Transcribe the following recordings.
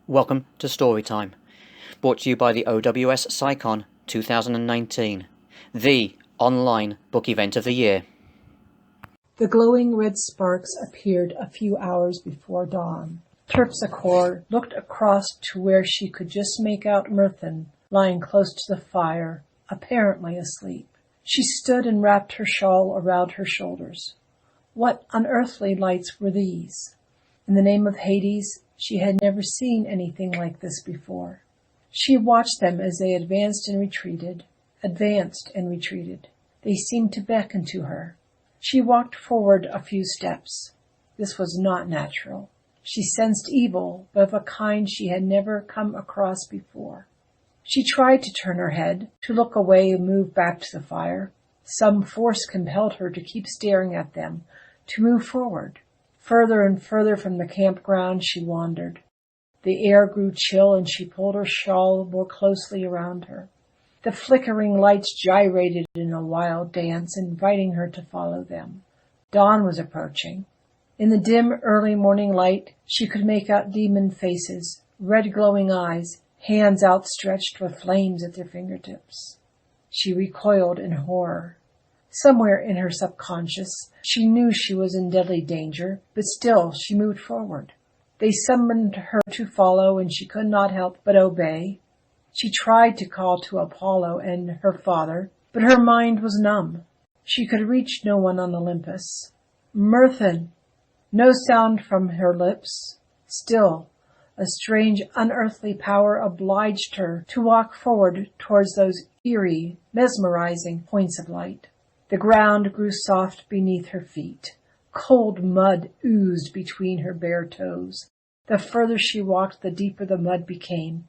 Welcome to Storytime, brought to you by the OWSCyCon2019, the online book event of the year. The glowing red sparks appeared a few hours before dawn. Terpsichore looked across to where she could just make out Myrddin lying close to the fire, apparently asleep. She stood and wrapped her shawl around her shoulders. What unearthly lights were these? In the name of Hades, she had never seen anything like this before. She watched them as they advanced and retreated. They seemed to beckon to her. She walked forward a few steps. This was not natural. She sensed evil, but of a kind she had never come across before. She tried to turn her head, to look away and move back to the fire. Some force compelled her to keep staring at them, to move forward. Further and further from the campground she wandered. The air grew chill and she pulled her shawl more closely around her. The flickering lights gyrated in a wild dance, inviting her to follow them. Dawn was approaching. In the dim early morning light, she could make out demon faces, red glowing eyes, hands outstretched with flames at their fingertips. She recoiled in horror. Somewhere in her subconscious, she knew she was in deadly danger, but still she moved forward. They summoned her to follow, and she could not help but obey. She tried to call to Apollo and her father, but her mind was numb. She could reach no one on Olympus. Myrddin! No sound from her lips. Still, a strange, unearthly power obliged her to walk forward towards those eerie, mesmerizing points of light. The ground grew soft beneath her feet. Cold mud oozed between her bare toes. The further she walked, the deeper the mud became.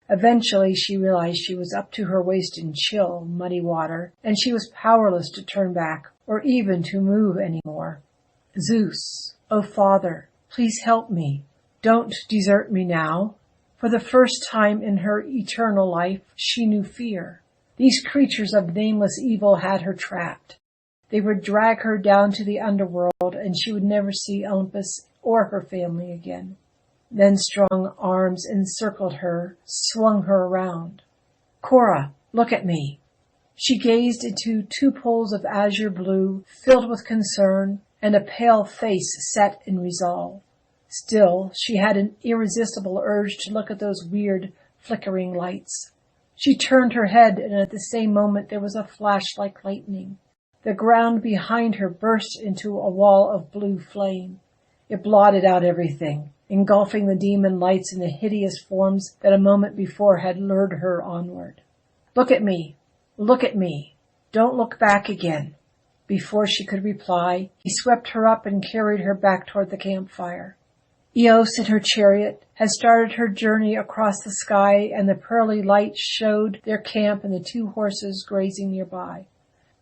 Eventually, she realized she was up to her waist in chill, muddy water, and she was powerless to turn back or even to move anymore. Zeus, oh Father, please help me. Don't desert me now. For the first time in her eternal life, she knew fear. These creatures of nameless evil had her trapped. They would drag her down to the underworld, and she would never see Olympus or her family again. Then strong arms encircled her, swung her around. Cora, look at me. She gazed into two pools of azure blue, filled with concern, and a pale face set in resolve. Still, she had an irresistible urge to look at those weird, flickering lights. She turned her head, and at the same moment there was a flash like lightning. The ground behind her burst into a wall of blue flame. It blotted out everything, engulfing the demon lights and the hideous forms that a moment before had lured her onward. Look at me! Look at me! Don't look back again! Before she could reply, he swept her up and carried her back toward the campfire. Eos in her chariot had started her journey across the sky, and the pearly light showed their camp and the two horses grazing nearby.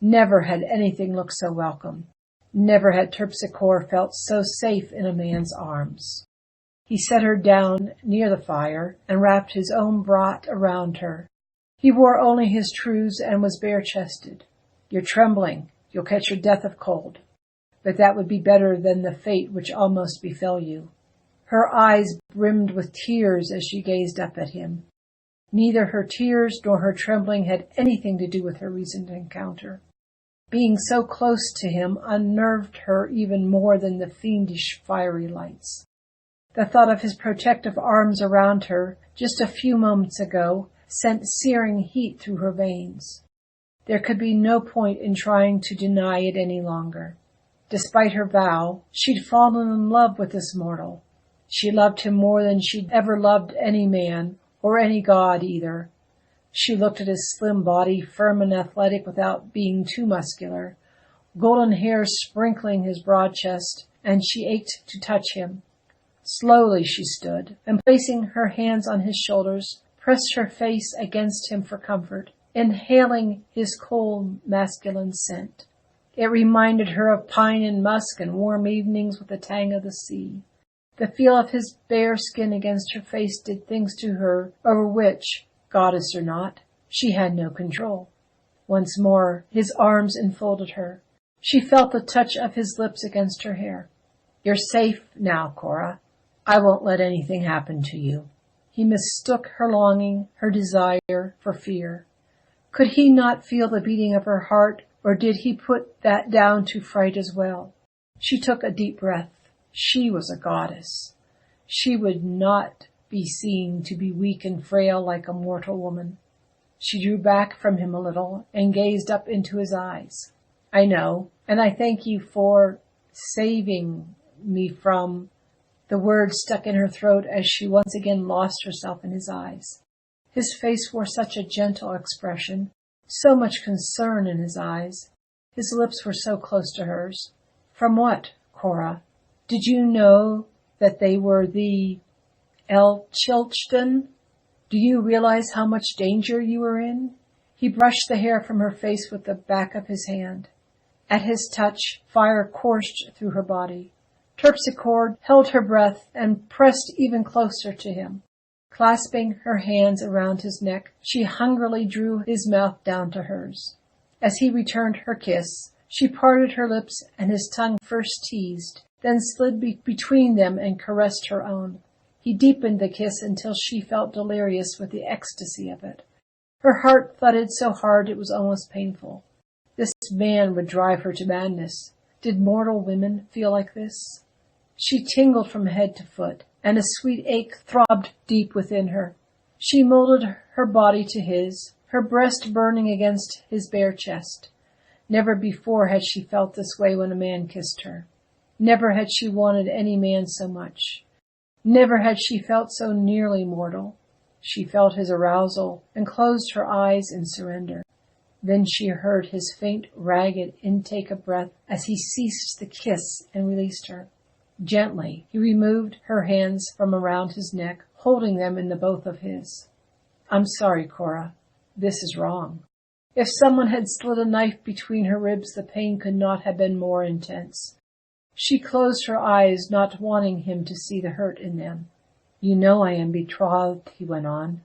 Never had anything looked so welcome. Never had Terpsichore felt so safe in a man's arms. He set her down near the fire and wrapped his own brat around her. He wore only his trews and was bare-chested. You're trembling. You'll catch your death of cold. But that would be better than the fate which almost befell you. Her eyes brimmed with tears as she gazed up at him. Neither her tears nor her trembling had anything to do with her recent encounter. Being so close to him unnerved her even more than the fiendish fiery lights. The thought of his protective arms around her just a few moments ago sent searing heat through her veins. There could be no point in trying to deny it any longer. Despite her vow, she'd fallen in love with this mortal. She loved him more than she'd ever loved any man, or any god either. She looked at his slim body, firm and athletic without being too muscular, golden hair sprinkling his broad chest, and she ached to touch him. Slowly she stood, and placing her hands on his shoulders, pressed her face against him for comfort, inhaling his cold masculine scent. It reminded her of pine and musk and warm evenings with the tang of the sea. The feel of his bare skin against her face did things to her over which, goddess or not, she had no control. Once more, his arms enfolded her. She felt the touch of his lips against her hair. You're safe now, Cora. I won't let anything happen to you. He mistook her longing, her desire, for fear. Could he not feel the beating of her heart, or did he put that down to fright as well? She took a deep breath. She was a goddess. She would not be seen to be weak and frail like a mortal woman. She drew back from him a little and gazed up into his eyes. I know, and I thank you for saving me from... The words stuck in her throat as she once again lost herself in his eyes. His face wore such a gentle expression, so much concern in his eyes. His lips were so close to hers. From what, Cora? Did you know that they were the Elchilchton? Do you realize how much danger you are in? He brushed the hair from her face with the back of his hand. At his touch, fire coursed through her body. Terpsichore held her breath and pressed even closer to him. Clasping her hands around his neck, she hungrily drew his mouth down to hers. As he returned her kiss, she parted her lips and his tongue first teased, then slid between them and caressed her own. He deepened the kiss until she felt delirious with the ecstasy of it. Her heart thudded so hard it was almost painful. This man would drive her to madness. Did mortal women feel like this? She tingled from head to foot, and a sweet ache throbbed deep within her. She molded her body to his, her breast burning against his bare chest. Never before had she felt this way when a man kissed her. Never had she wanted any man so much. Never had she felt so nearly mortal. She felt his arousal and closed her eyes in surrender. Then she heard his faint, ragged intake of breath as he ceased the kiss and released her. Gently, he removed her hands from around his neck, holding them in the both of his. I'm sorry, Cora. This is wrong. If someone had slid a knife between her ribs, the pain could not have been more intense. She closed her eyes, not wanting him to see the hurt in them. You know I am betrothed, he went on.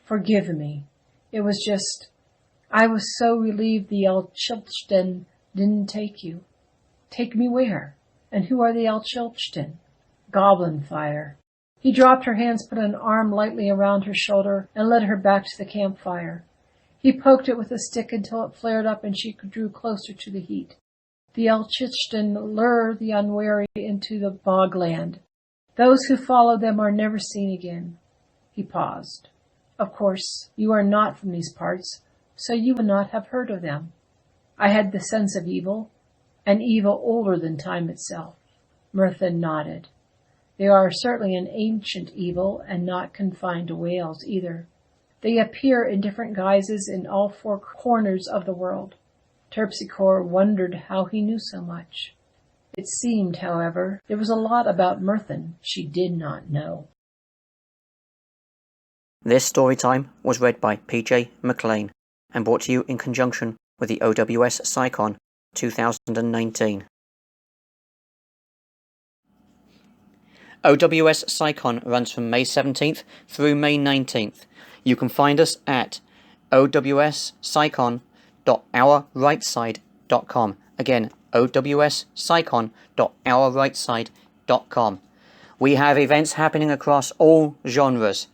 Forgive me. It was just... I was so relieved the Elchilchton didn't take you. Take me where? And who are the Elchilchton? Goblin fire. He dropped her hands, put an arm lightly around her shoulder, and led her back to the campfire. He poked it with a stick until it flared up and she drew closer to the heat. The Elchilchton lure the unwary into the bogland. Those who follow them are never seen again. He paused. Of course, you are not from these parts, so you would not have heard of them. I had the sense of evil, an evil older than time itself. Myrddin nodded. They are certainly an ancient evil, and not confined to Wales either. They appear in different guises in all four corners of the world. Terpsichore wondered how he knew so much. It seemed, however, there was a lot about Myrddin she did not know. This story time was read by PJ MacLayne and brought to you in conjunction with the OWSCyCon 2019. OWSCyCon runs from May 17th through May 19th. You can find us at OWSCyCon.OurRightSide.com. Again, OWSCyCon.OurRightSide.com. We have events happening across all genres.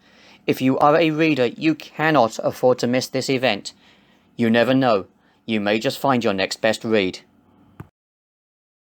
If you are a reader, you cannot afford to miss this event. You never know. You may just find your next best read.